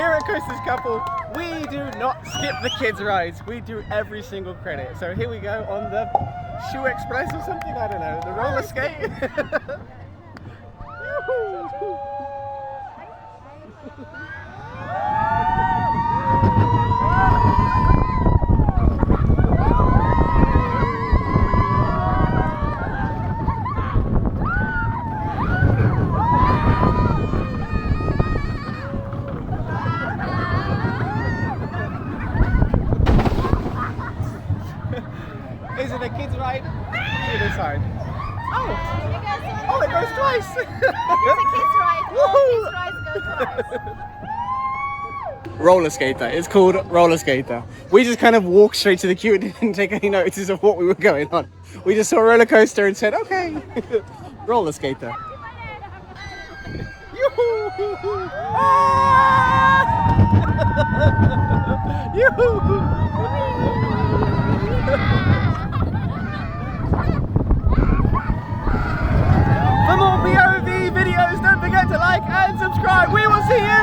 Here at Coasters Couple, we do not skip the kids' rides. We do every single credit. So here we go on the Shoe Express or something, I don't know, the roller skate. Is it a kids ride? See this side. Oh! Oh, it goes twice! It's a kids ride. All kids rides go twice. Roller Skater. It's called Roller Skater. We just kind of walked straight to the queue and didn't take any notice of what we were going on. We just saw a roller coaster and said, okay, Roller Skater. Yoo-hoo! Ah! Yoo-hoo! For more POV videos, don't forget to like and subscribe. We will see you